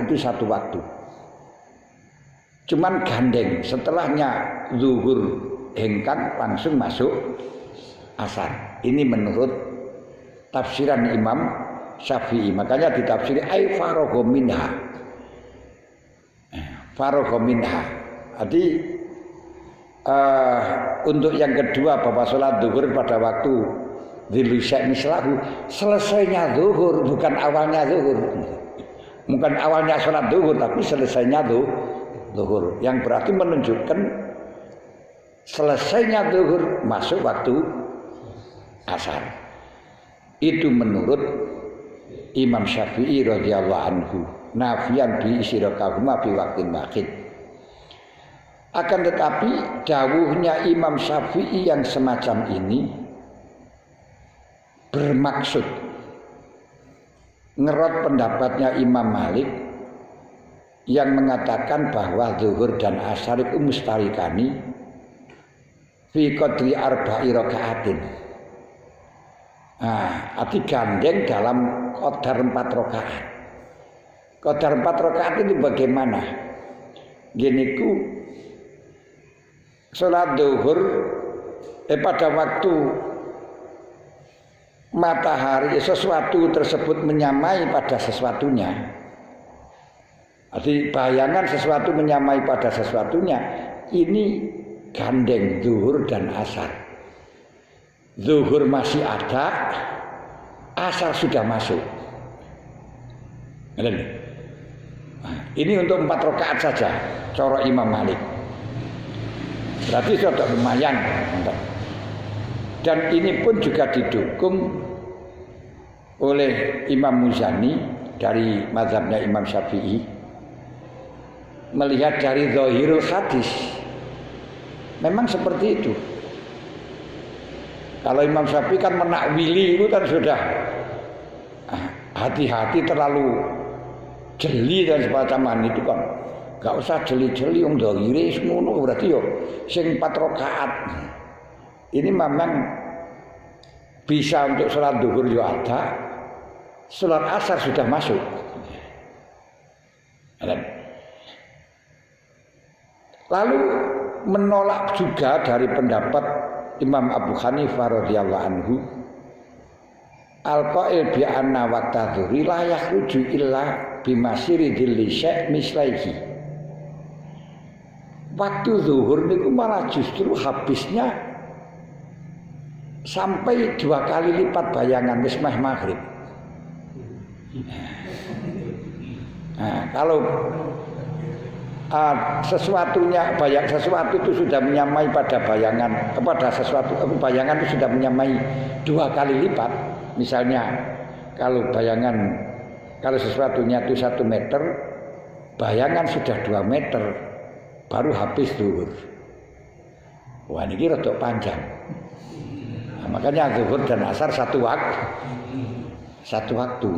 itu satu waktu. Cuman gandeng, setelahnya zuhur hengkang langsung masuk asar. Ini menurut tafsiran Imam Syafi'i. Makanya ditafsiri ay faragha minha. Faragha minha. Jadi untuk yang kedua bahwa sholat zuhur pada waktu Zilusya mislahu, selesainya zuhur, bukan awalnya zuhur. Bukan awalnya sholat zuhur, tapi selesainya zuhur. Yang berarti menunjukkan selesainya zuhur masuk waktu asar. Itu menurut Imam Syafi'i radhiyallahu anhu. Nafian bi isyraqahuma fi waqtin wahid. Akan tetapi dawuhnya Imam Syafi'i yang semacam ini bermaksud ngerot pendapatnya Imam Malik yang mengatakan bahwa zuhur dan asar itu mustarikani fi qadri arba'i raka'atin. Arti gandeng dalam qadar 4 rakaat. Qadar 4 rakaat itu bagaimana? Gini ku salat zuhur pada waktu matahari sesuatu tersebut menyamai pada sesuatunya. Jadi bayangan sesuatu menyamai pada sesuatunya. Ini gandeng zuhur dan asar. Zuhur masih ada, asar sudah masuk. Ini untuk 4 rakaat saja, cara Imam Malik. Berarti sudah lumayan. Dan ini pun juga didukung oleh Imam Muzani dari mazhabnya Imam Syafi'i. Melihat dari zahirul hadis, memang seperti itu. Kalau Imam Syafi'i kan menakwili itu kan sudah hati-hati terlalu jeli dan semacam itu kan. Gak usah jeli-jeli yang zahire semono berarti yo sing 4 rakaat. Ini memang bisa untuk sholat zuhur juga ada, sholat asar sudah masuk. Lalu menolak juga dari pendapat Imam Abu Hanifah radhiyallahu anhu, al-qail bi anna waqta dzuri la yakhruju illa bimasiri dzilli syai' mislaihi. Waktu zuhur niku malah justru habisnya sampai 2 kali lipat bayangan wis meh maghrib. Kalau sesuatu itu sudah menyamai pada bayangan kepada sesuatu, bayangan itu sudah menyamai 2 kali lipat. Misalnya kalau sesuatunya itu 1 meter, bayangan sudah 2 meter, baru habis zuhur. Wah ini rada panjang. Makanya zuhur dan asar satu waktu.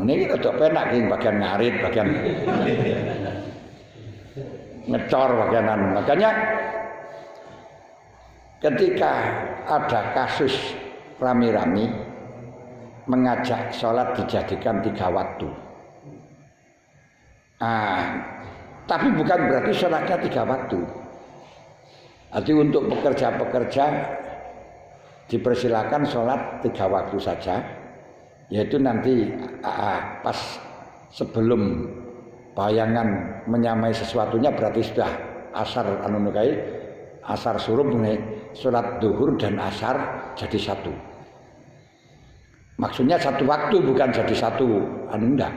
Ini rada penak iki bagian ngarit, bagian ngecor bagianan. Makanya ketika ada kasus rami-rami mengajak sholat dijadikan 3 waktu. Tapi bukan berarti sholatnya 3 waktu. Jadi untuk pekerja-pekerja dipersilakan sholat 3 waktu saja, yaitu nanti pas sebelum bayangan menyamai sesuatunya berarti sudah asar asar surup nih, sholat zuhur dan asar jadi satu. Maksudnya 1 waktu bukan jadi 1 enggak.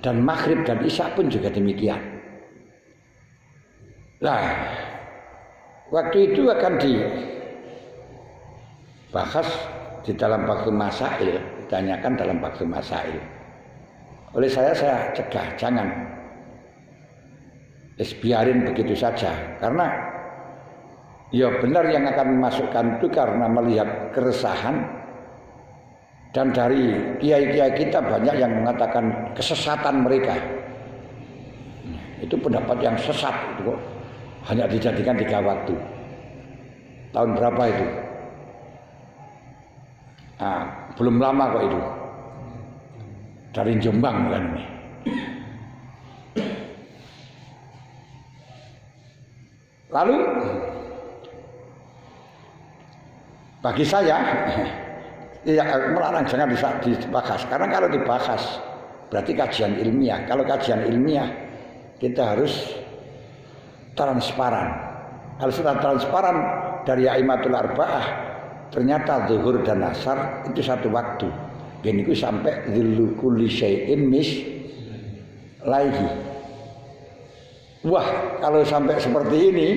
Dan maghrib dan isya pun juga demikian. Nah, waktu itu akan dibahas di dalam waktu masail, ditanyakan dalam waktu masail. Oleh saya cegah, jangan. Biarin begitu saja, karena ya benar yang akan memasukkan itu karena melihat keresahan, dan dari kiai-kiai kita banyak yang mengatakan kesesatan mereka. Itu pendapat yang sesat itu kok. Hanya dijadikan 3 waktu. Tahun berapa itu? Belum lama kok itu. Dari Jombang kan ini. Lalu bagi saya ya melarang jangan dibahas. Karena kalau dibahas berarti kajian ilmiah. Kalau kajian ilmiah kita harus transparan. Kalau sudah transparan dari Aimatul Arba'ah ternyata zuhur dan asar itu satu waktu. Gini ku sampai dzillu kulli syai'in mis laihi. Wah, kalau sampai seperti ini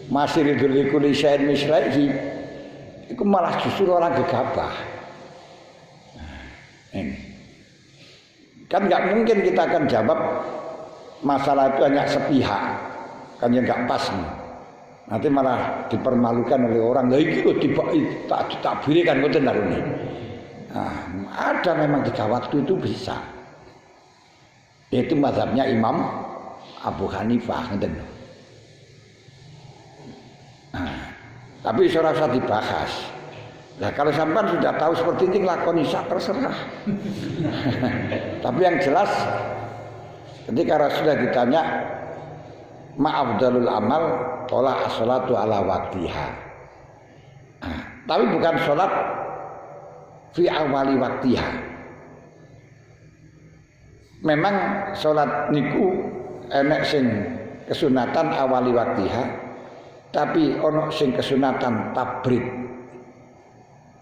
masih dzillu kulli syai'in mis laihi, itu malah justru orang gegabah. Nah, ini kan nggak mungkin kita akan jawab masalah itu hanya sepihak, kan yang nggak pas nih. Nanti malah dipermalukan oleh orang. Lah iki kok ditakbiri kan ngoten larune. Nah, ada memang 3 waktu itu bisa. Itu mazhabnya Imam Abu Hanifah ngoten. Nah, tapi ora usah dibahas. Nah, kalau sampean sudah tahu seperti ini lakoni sak terserah. Tapi yang jelas ketika Rasulullah ditanya ma'afdalul amal qala as-salatu ala waqtiha. Nah, tapi bukan salat fi awali waqtiha. Memang salat niku enek sing kesunatan awali waqtiha, tapi ono sing kesunatan tabrid.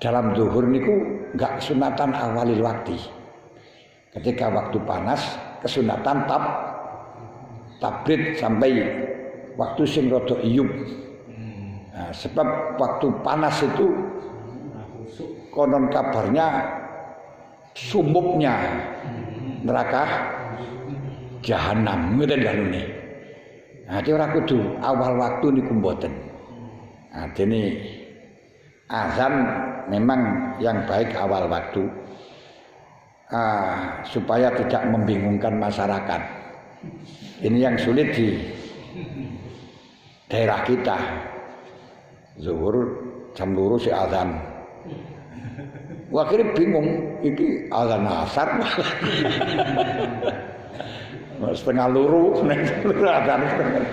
Dalam zuhur niku enggak kesunatan awalil waqti. Ketika waktu panas kesunatan tabrid sampai waktu sing rada iyub. Nah, sebab waktu panas itu konon kabarnya sumupnya neraka jahanam ngoten kanune. Nah, ora kudu awal waktu niku mboten. Nah, dene azan memang yang baik awal waktu supaya tidak membingungkan masyarakat. Ini yang sulit di daerah kita. Zuhur jam 2 si azan. Wah akhirnya bingung, ini azan asar. Setengah luru, azan setengah.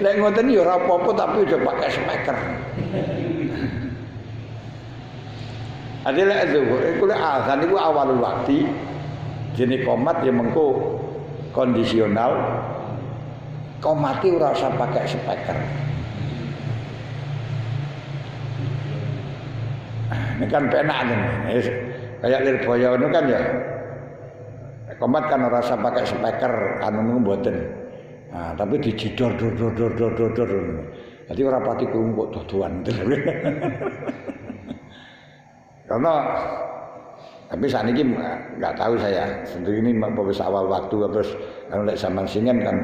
Lek ngoten ya ora apa-apa tapi udah pakai speaker. Ade lek zuhur iku lek azan iku awalul waktu. Jene qomat ya mengko kondisional. Qomati ora usah pakai speaker. Ini kan penak nih. Kayak Lirboyo itu kan ya. Qomat kan ora usah pakai speaker anu mboten. Nah, tapi dijidor dor. Jadi ora pati krungu kok dodoan. Karena tapi saat ini nggak tahu saya. Sendiri ini wis awal waktu terus kalau lek zaman singen kan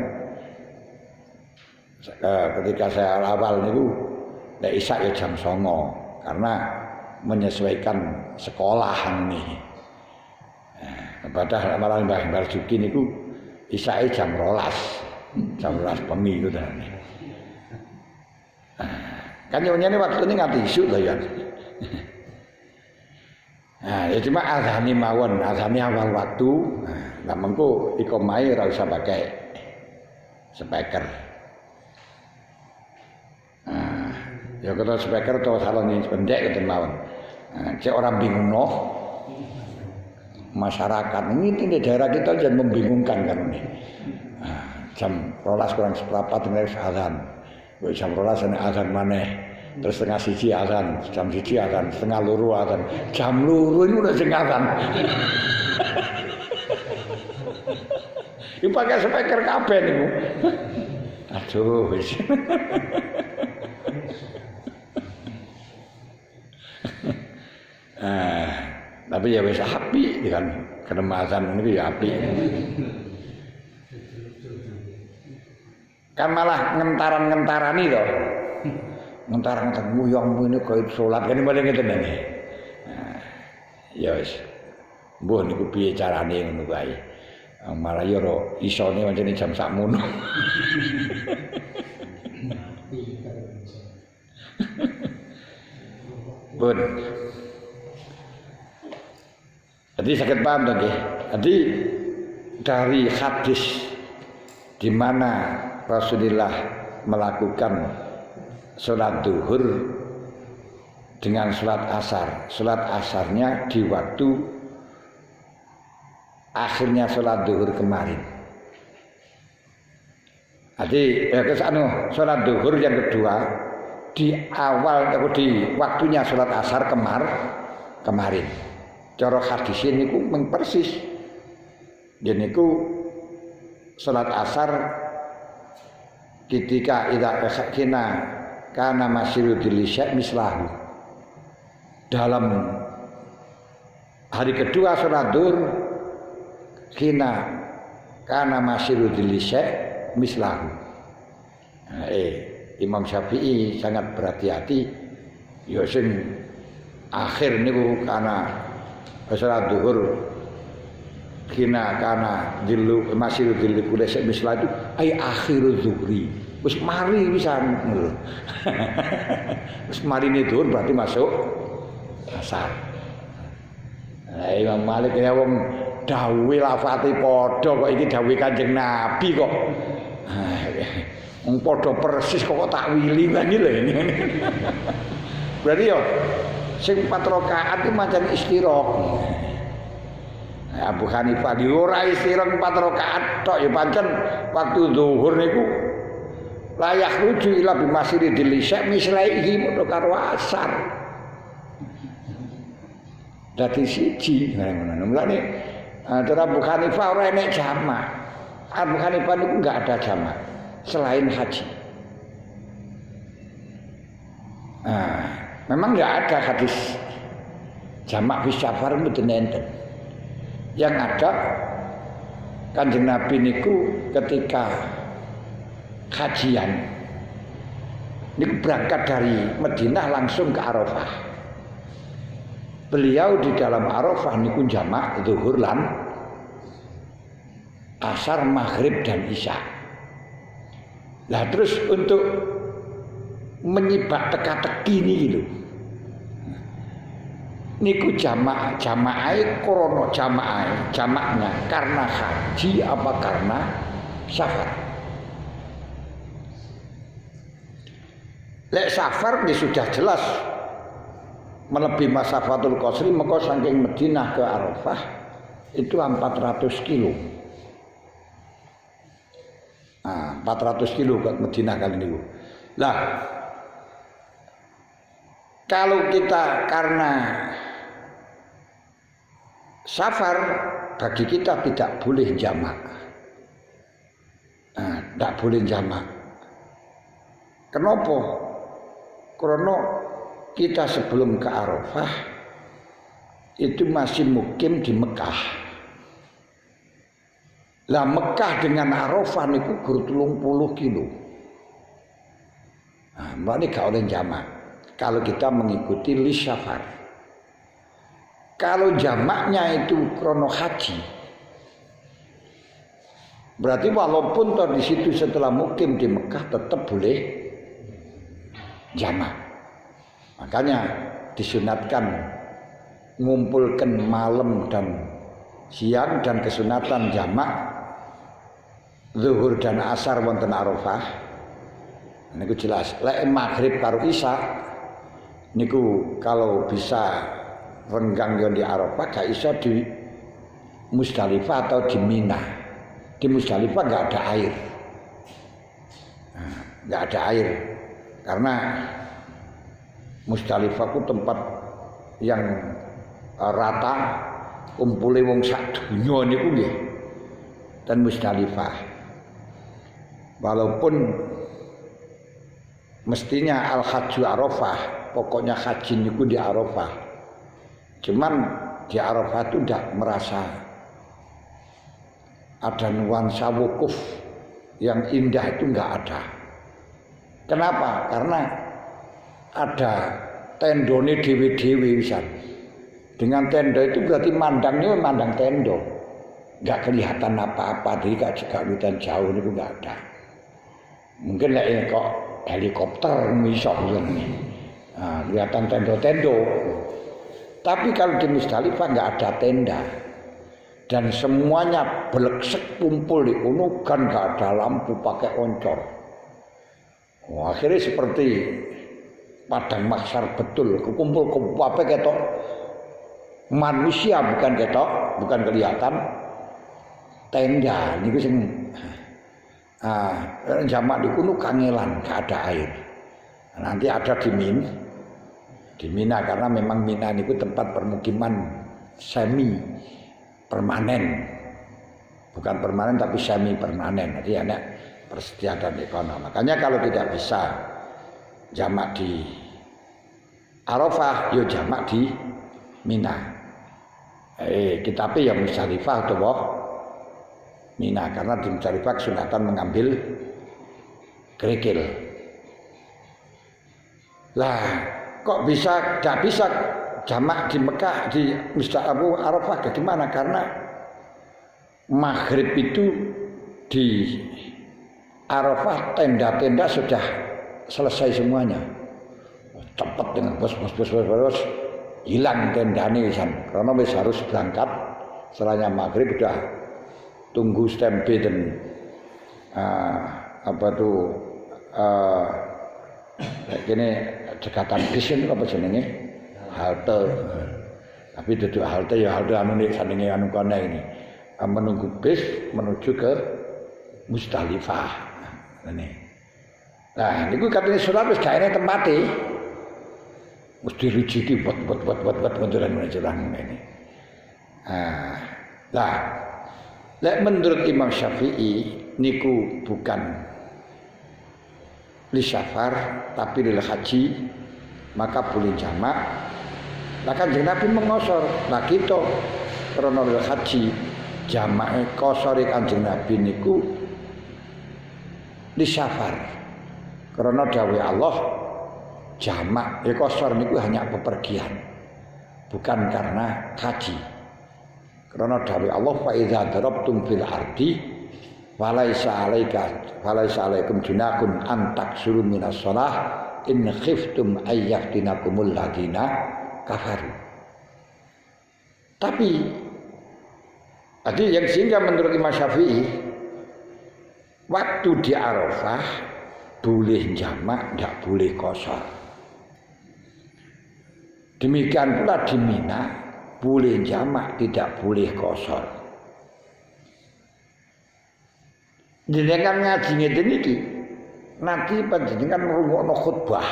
ketika saya awal niku lek isak ya jam 09.00 karena menyesuaikan sekolahan nih. Nah, padahal malah Mbah Marzuki niku isake jam 12. Jam 12 bengi itu dah. Kan nyone waktu ini nganti isuk lho ya. Nah, ya cuma azani mawon, azani awal waktu. Nah, mengko iqomah ora usah pakai speaker. Nah, ya kalau speaker atau salon ini pendek gitu mawon. Nah, cek orang bingung no. Masyarakat ini di daerah kita jangan membingungkan kan ini. Nah, jam 12 kurang seperempat ini azan. Jam 12 ini azan maneh. Terus setengah 1 azan, jam 1 azan, setengah 2 azan. Jam 2 ini udah sing azan. Ini pakai speaker kabeh niku. Aduh wis. Tapi ya wis apik kan kenemazan niku ya apik. Kan malah ngentaran-ngentarani to. Ngentaran-ngentaran nguyong ini kaya salat kene malah ngeten nggih. Nah, ya wis. Mbuh niku piye carane ngono kae. Malah ya ora isone pancene jam sakmono. Pun. Jadi sakit paham to nggih. Jadi dari hadis di mana Rasulullah melakukan sholat duhur dengan sholat asar. Sholat asarnya di waktu akhirnya sholat duhur kemarin. Jadi sholat duhur yang kedua di awal atau di waktunya sholat asar kemarin. Cara hadis ini ku persis. Jadi ku sholat asar ketika idza kina kana masyiru dilisya mislahu. Dalam hari kedua sholat duhur kina kana masyiru dilisya mislahu. Imam Syafi'i sangat berhati-hati. Ya sing akhir niku karena sholat duhur kina kana dilu masyiru dilisya mislahu ai akhirul zuhri. Wis mari pisan lho. Wis marine duhur berarti masuk asar. Imam Malik ya wong dawuhe lafate padha kok iki dawuhe Kanjeng Nabi kok. Wong padha persis kok takwili ngene lho ini. Berarti yo sing 4 rakaat iki macam istiraq. Abu Hanifah di ora istiraq 4 rakaat tok ya pancen waktu zuhur niku layak ruju ila bi masjid dilisya mislaihi padha karo asar. Dadi siji ngono. Mulane cara Abu Hanifah ora enek jamak. Abu Hanifah niku enggak ada jamak selain haji. Memang enggak ada hadis jamak fi safar mboten enten. Yang ada Kanjeng Nabi niku ketika kajian niku berangkat dari Madinah langsung ke Arafah. Beliau di dalam Arafah niku jamak zuhur lan asar, maghrib dan isya. Lah terus untuk menyibak teka-teki niki lho. Niku jamaah krono jamaknya karena haji apa karena safar. Lek safar ini sudah jelas melebihi masafatul qasri, maka saking Madinah ke Arafah itu 400 kilo. 400 kilo ke Madinah kali ini. Lah kalau kita karena safar, bagi kita tidak boleh jamak. Tidak boleh jamak. Kenapa? Karena kita sebelum ke Arafah itu masih mukim di Mekah. Lah Mekah dengan Arafah niku gur 30 kilo. Mbak gak oleh jamak. Kalau kita mengikuti lis safar. Kalau jamaknya itu krono haji, berarti walaupun di situ setelah mukim di Mekah tetap boleh jamak. Makanya disunatkan ngumpulkan malam dan siang dan kesunatan jamak zuhur dan asar wonten Arafah. Niku jelas. Lek maghrib karo isya niku kalau bisa renggang yang di Arafah gak iso di Musdalifah atau di Mina. Di Musdalifah gak ada air. Gak ada air karena Musdalifah itu tempat yang rata kumpule wong sak donya niku nggih. Dan Musdalifah walaupun mestinya al-hajju Arafah, pokoknya haji niku di Arafah. Cuman di Arafah itu tidak merasa ada nuansa wukuf yang indah, itu enggak ada. Kenapa? Karena ada tendone dewi-dewi pisan. Dengan tenda itu berarti mandangnya mandang tendo. Enggak kelihatan apa-apa, jadi gak kelihatan jauh itu enggak ada. Mungkin lah kok helikopter misok ini. Kelihatan tendo-tendo. Tapi kalau di Musdalifah enggak ada tenda. dan semuanya beleksek kumpul di kono kan gak ada lampu pakai oncor. Oh, akhirnya seperti padang mahsyar betul, kumpul apa ketok manusia bukan ketok, bukan kelihatan tenda niku sing jamak di kono kangelan gak ada air. Nanti ada di Mina karena memang Mina niku tempat permukiman semi permanen. Bukan permanen tapi semi permanen. Jadi ada persediaan ekonomi. Makanya kalau tidak bisa jamak di Arafah, yo jamak di Mina. Kita yang Musdalifah atau Mina karena di Musdalifah sunatan mengambil kerikil. Lah, kok bisa gak bisa jamak di Mekah di Musdalifah Arafah bagaimana? Karena maghrib itu di Arafah tenda-tenda sudah selesai semuanya. Cepat dengan bos hilang tendane wisan. Karena wis harus berangkat setelahnya maghrib udah tunggu stempe dan ini dekatan bis itu apa jenenge? Halte. Tapi duduk halte ya halte anu nek sandinge anu kene ini. Menunggu bis menuju ke Musdalifah. Ini. Nah, niku katanya surat wis gak enek tempate. Mesti dirujuki buat beneran ini. Nah, lek menurut Imam Syafi'i niku bukan li safar tapi lil haji, maka boleh jamak. Lah Kanjeng Nabi mengosor. Nah kita krana lil haji jamake kosore Kanjeng Nabi niku li safar. Karena dawuh Allah jamak kosor niku hanya bepergian, bukan karena haji. Karena dawuh Allah fa idza darabtum fil ardi falaisa alaikum junahun an taksuru minas shalah in khiftum ayyafinakumul ladina kafaru. Tapi tadi yang sehingga menurut Imam Syafi'i waktu di Arafah boleh jamak, tidak boleh qashar. Demikian pula di Mina boleh jamak, tidak boleh qashar. Jenengan ngaji ngeten iki nanti panjenengan ngrungokno khutbah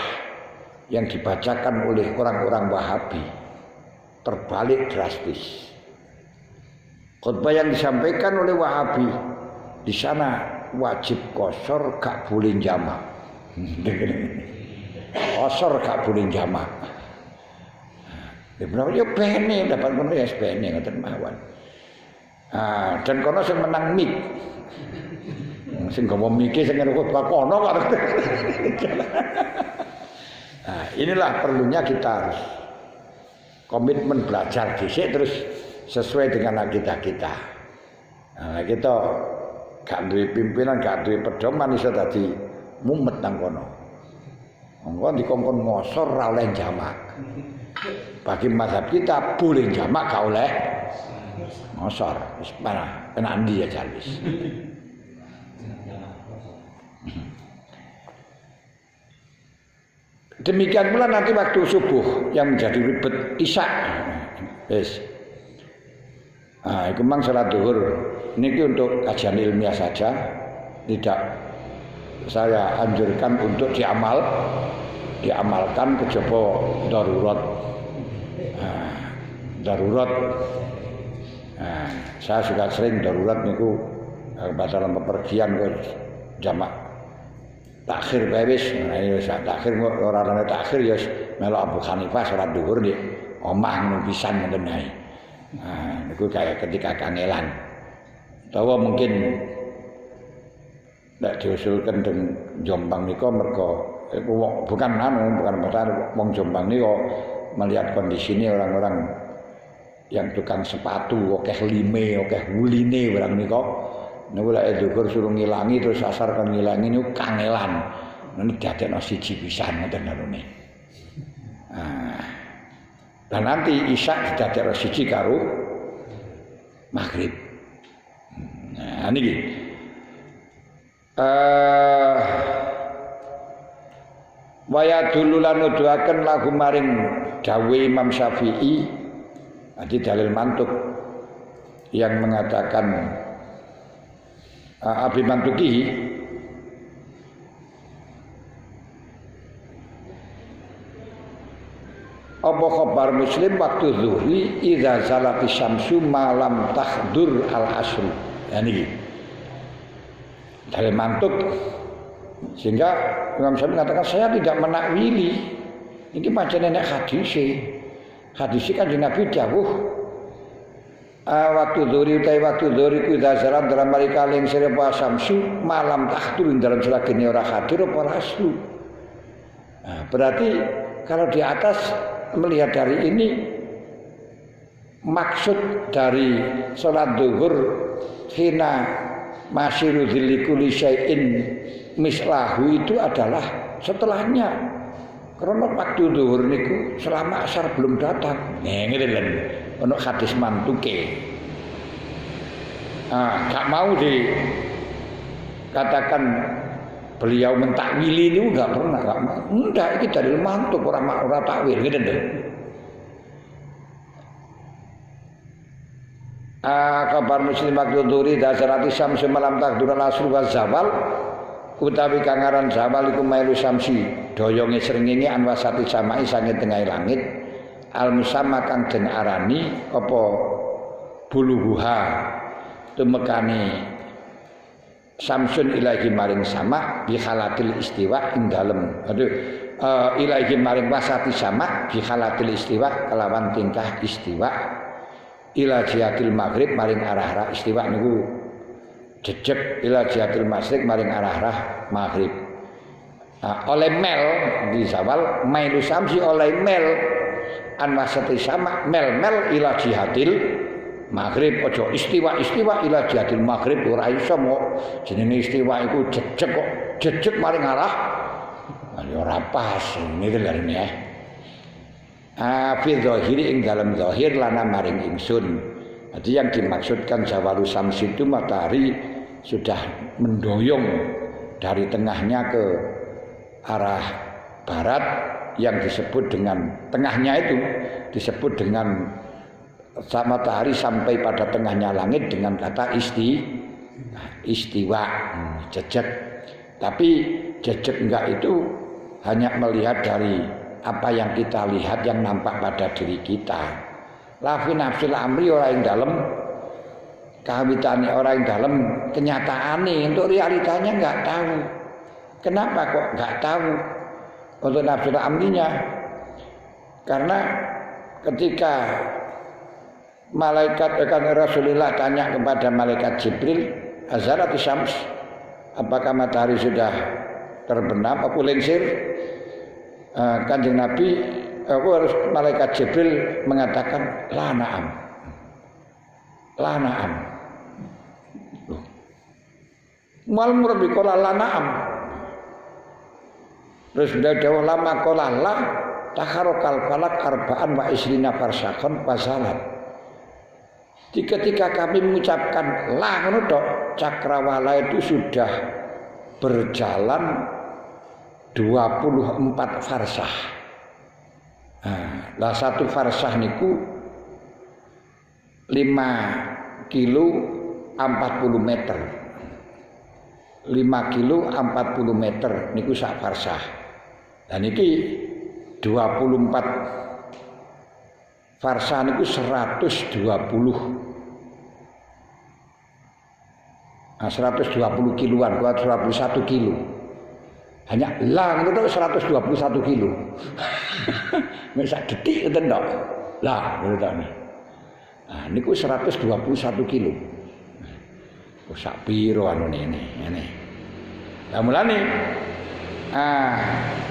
yang dibacakan oleh orang-orang Wahabi terbalik drastis. Khutbah yang disampaikan oleh Wahabi di sana wajib qashar, gak boleh jamak. Qashar gak boleh jamak. Ya bene dapat ngono ya bene ngoten mawon. Dan kono sing menang mik. Sing gawa mike sing khutbah kono kok. Nah, inilah perlunya kita harus komitmen belajar dhisik terus sesuai dengan akidah kita. Nah, kita gak duwe pimpinan, gak duwe pedoman iso dadi mumet nang kono. Monggo dikongkon ngosor ora oleh jamak. Bagi mazhab kita boleh jamak gak oleh ngosor. Wis penak ndi ya jalwis. Demikian pula nanti waktu subuh yang menjadi ribet isya. Wis. Itu memang salat zuhur. Niki untuk kajian ilmiah saja, tidak saya anjurkan untuk diamalkan kejaba darurat. Darurat. Saya juga sering darurat niku dalam bepergian ke jamak takhir wis. Takhir ora ana takhir ya melu Abu Hanifah salat zuhur di omah ngono pisan ngoten ae. Niku kayak ketika kangelan. Tawa mungkin tidak diusulkan dengan Jombang niko mergo bukan masalah wong Jombang niko melihat kondisi ini orang-orang yang tukang sepatu akeh lime akeh wuline barang niko niku lek dhuwur suruh ngilangi terus asar kan ngilangi niku kangelan niku dadekno siji pisan ngoten narune. Dan nanti isya didadekno siji karo maghrib. Nah niki waya dulu lan nuduhaken lagu maring dawuh Imam Syafi'i di dalil mantuk yang mengatakan Abi Mantuki apa khabar Muslim waktu zuhri idza zalati syamsu malam tahdur al asr. Ya niki dalil mantuk sehingga Imam Syafi'i mengatakan saya tidak menakwili ini pancen nek hadis Kanjeng Nabi dawuh waktu dzuri utawi waktu dzuri ku dasaran dalam mereka ling sire samsu malam tahdur dalam selagene ora hadir apa rasul. Nah, berarti kalau di atas melihat dari ini maksud dari salat zuhur hina masyiru dzillikuli syai'in mislahu itu adalah setelahnya. Karena waktu zuhur niku selama asar belum datang. Ngene lho. Ono hadis mantuke. Gak mau dikatakan beliau mentakwili niku enggak pernah, enggak mau. Enggak, iki dalil mantuk ora takwil ngene lho. Kabar Muslim waktu dzuri dasarati syamsu malam takduran asr wa zawal utawi kangaran zawal iku mailu samsi doyonge srengenge anwasati samai sange tengah langit al musamma kang den arani apa buluha tumekane samsun ilahi maring sama bi halatil istiwa ing dalem ilahi maring wasati sama bi halatil istiwa kelawan tingkah istiwa ila jihatil maghrib maring arah-arah istiwa niku jejeg ila jihatil masyriq maring arah-arah maghrib. Oleh mel di zawal mailu samsi oleh mel anwasati sama mel ila jihatil maghrib aja istiwa ila jihatil maghrib ora iso kok jenenge istiwa iku jejeg kok jejeg maring arah ora pas niku lho ya. Fi zahiri ing dalam zahir lana maring ingsun. Jadi yang dimaksudkan zawalu samsi itu matahari sudah mendoyong dari tengahnya ke arah barat yang disebut dengan tengahnya itu disebut dengan matahari sampai pada tengahnya langit dengan kata istiwa jejeg. Tapi jejeg enggak itu hanya melihat dari apa yang kita lihat yang nampak pada diri kita. Lafi nafsil amri orang yang dalam kawitannya orang yang dalam kenyataannya untuk realitanya nggak tahu. Kenapa kok nggak tahu untuk nafsul amrinya? Karena ketika malaikat Rasulullah tanya kepada malaikat Jibril, azharati syams, apakah matahari sudah terbenam apa lengser? Kanjeng Nabi malaikat Jibril mengatakan la na'am. Mal murbi qala la na'am. Terus dawuh lama qala la takharokal falak arba'an wa isrina farsakhan fasalat. Ketika kami mengucapkan la ngono tok, cakrawala itu sudah berjalan 24 farsah. Lah satu farsah niku 5 kilo 40 meter. 5 kilo 40 meter niku sak farsah. Dan iki 24 farsah niku 120. 120 kiloan, 121 kilo. Hanya lang itu 121 kilo. Sak detik ngoten tok. Lah ngoten. Nah niku 121 kilo. Sak piro anune ngene. Lah mulane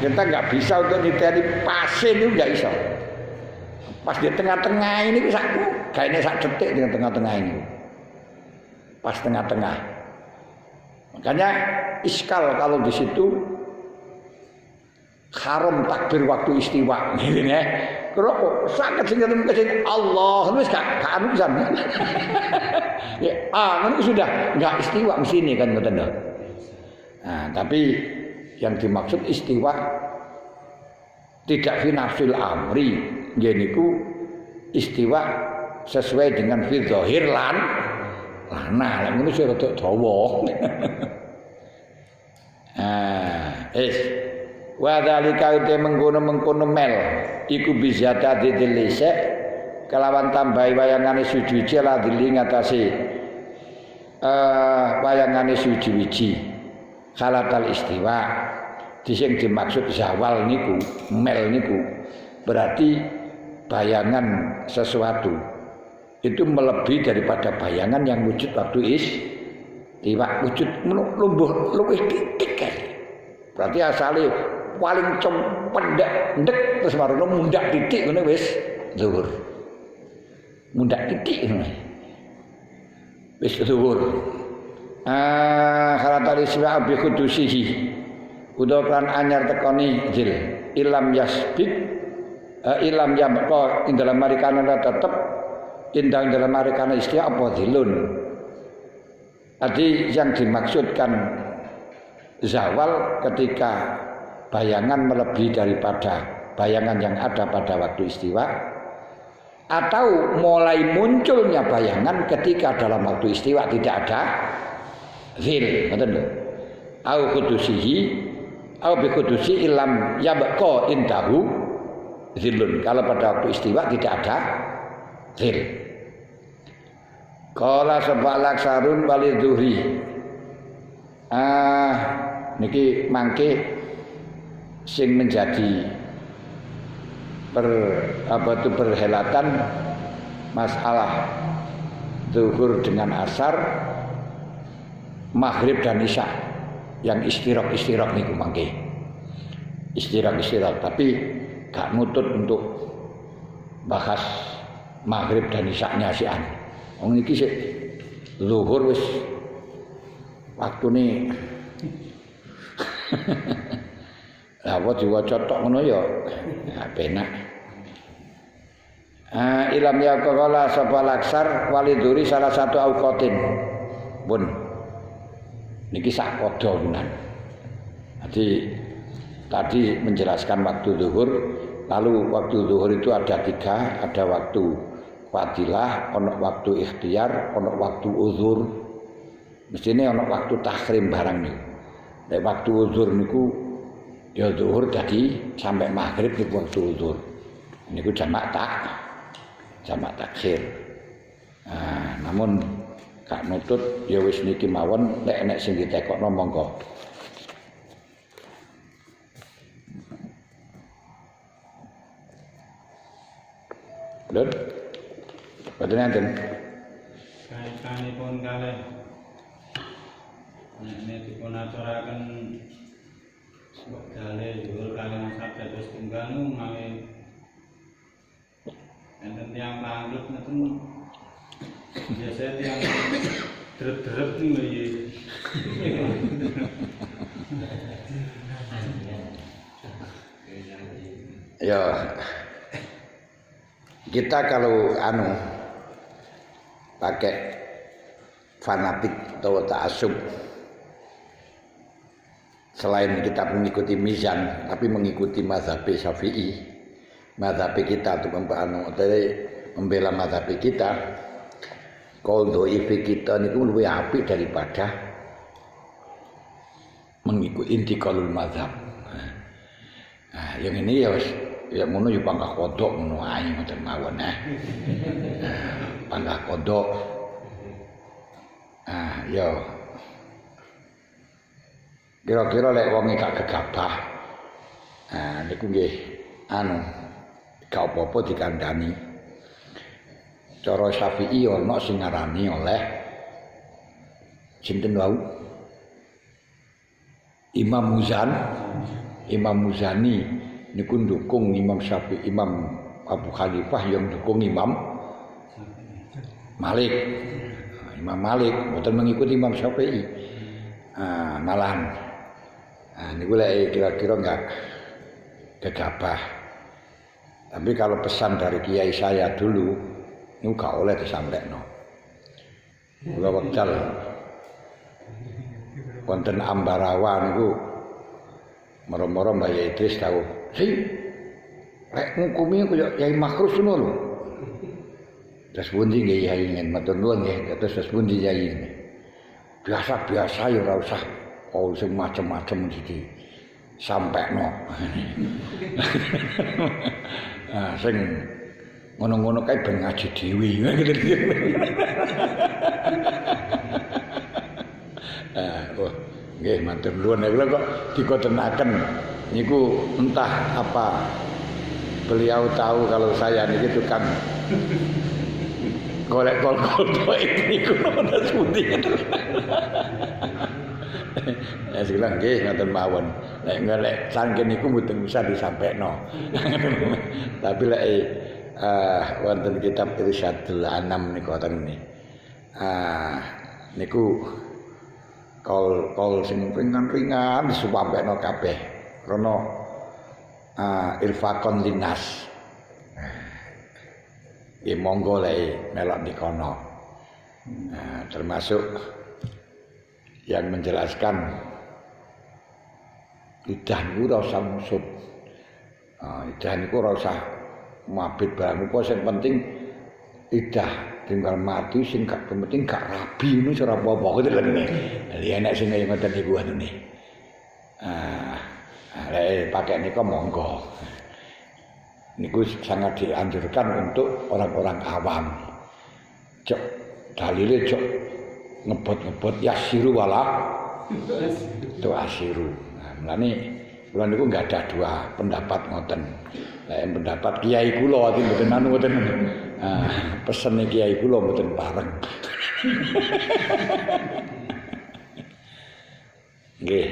kita enggak bisa untuk niteni pase niku enggak iso. Pas di tengah-tengah ini sakku gaene sak detik di tengah-tengah ini. Pas tengah-tengah. Makanya iskal kalau di situ haram takbir waktu istiwa gitu ya. Kok saged sing ngirim ke sini Allah wis gak anu pisan. Ya, ngono sudah enggak istiwa mesine kan ngoten lho. Nah, tapi yang dimaksud istiwa tidak fi nafsil amri, nggih niku istiwa sesuai dengan fi dzahir lan lana. Lek ngono sing rada dawa. Wa dzalika uta mengkono mel iku bizata didilise kelawan tambahi wayangane suci-suci la dili ngatasi wayangane suci-suci khalatal istiwa sing dimaksud zawal niku mel niku berarti bayangan sesuatu itu melebihi daripada bayangan yang wujud waktu istiwa wujud lumbuh luwih titik berarti asalnya paling pendek terus marono mundak titik ngene wis zuhur. Mundak titik ngene. Wis zuhur. Khalatal iswa bi khudusihi. Udah anyar tekoni jil. Ilam yasbik ilam yabqa ing dalam marikana tetep indang dalam marikana istiwa apa zilun. Tadi yang dimaksudkan zawal ketika bayangan melebihi daripada bayangan yang ada pada waktu istiwa atau mulai munculnya bayangan ketika dalam waktu istiwa tidak ada zil ngoten lho au khudusihi au bi khudusi ilam yabqa indahu zilun kalau pada waktu istiwa tidak ada zil qala sab'al aksarun walidzuhri niki mangke sing menjadi perhelatan masalah zuhur dengan asar maghrib dan isya yang istiraq niku mangke istiraq tapi gak nutut untuk bahas maghrib dan isya-nya sian wong niki sik zuhur wis waktune apa diwaca tok ngono ya penak. Ilam yaqala sapa laksar waliduri salah satu auqatin. Pun niki sak padha menan. Tadi menjelaskan waktu zuhur, lalu waktu zuhur itu ada 3, ada waktu fadilah, ono waktu ikhtiar, ono waktu uzur. Mestine ono waktu tahrim barang niku. Nek waktu uzur niku ya zuhur tadi sampai maghrib di waktu zuhur. Niku jamak takhir. Namun gak nutut ya wis niki mawon nek enek sing ditekokno monggo. Lho. Boten enten. Kaitanipun kalih nek dipun aturaken Wajale dhuwur kalian sabda terus tunggal mawi enten tiyang panglut ngeten biasa tiyang drep-drep niku ya kita kalau pakai fanatik atau ta'assub selain kita mengikuti mizan tapi mengikuti mazhab Syafi'i, mazhab kita untuk membela mazhab kita, qaul dhaif kita niku luwih apik daripada mengikuti intiqalul mazhab. Nah, yang ini ya wis ya ngono ya panggah kodok ngono ae ngoten mawon panggah kodok. Ya kira-kira lek wong gak gegabah. Niku nggih gak apa-apa dikandhani. Cara Syafi'i ana sing ngarani oleh sinten wau? Imam Muzani niku ndukung Imam Syafi'i, Imam Abu Hanifah yang dukung Imam Malik. Imam Malik mboten mengikuti Imam Syafi'i. Malahan niku lek kira-kira enggak gegabah. Tapi kalau pesan dari kiai saya dulu, itu gak oleh disampaikan. Kula wekdal wonten Ambarawa niku mara-mara Mbah Yai Idris tau, "Si, rek ngukumi kaya Yai Makhrus ngono lho." Terus pundi nggih Yai ingin matur nuwun nggih, terus pundi Yai ini. Biasa-biasa ya ora usah sing macem-macem iki sampekno. Nah, sing ngono-ngono kae ben ngaji dhewe. Oh, nggih matur nuwun kula kok dikotenaken niku entah apa beliau tahu kalau saya niki tukang golek kol-kol niku terus pundi. Ya bilang nggih ngoten mawon. Nek golek sangken niku mboten bisa disampaikno. Tapi lek wonten kitab Irsyadul Anam niku wonten niki. Niku kol sing ringan-ringan disumpekno kabeh. Krana irfaqon linnas. Nggih monggo lek melok dikono. Termasuk yang menjelaskan idah niku ora usah musut. Idah niku ora usah mabit barang apa sing penting idah tinggal mati sing gak penting gak rabi ngono ora apa-apa ngoten lho. Jadi enek sing kaya ngoten niku atune. Lek pakai niku monggo. Niku sangat dianjurkan untuk orang-orang awam. Cok dalile cok ngebot-ngebot yasiru wala tu asiru. Nah, mulane kula niku enggak ada dua pendapat ngoten. Lek pendapat kiai kula iki mboten anu ngoten. Pesene kiai kula mboten bareng. Nggih.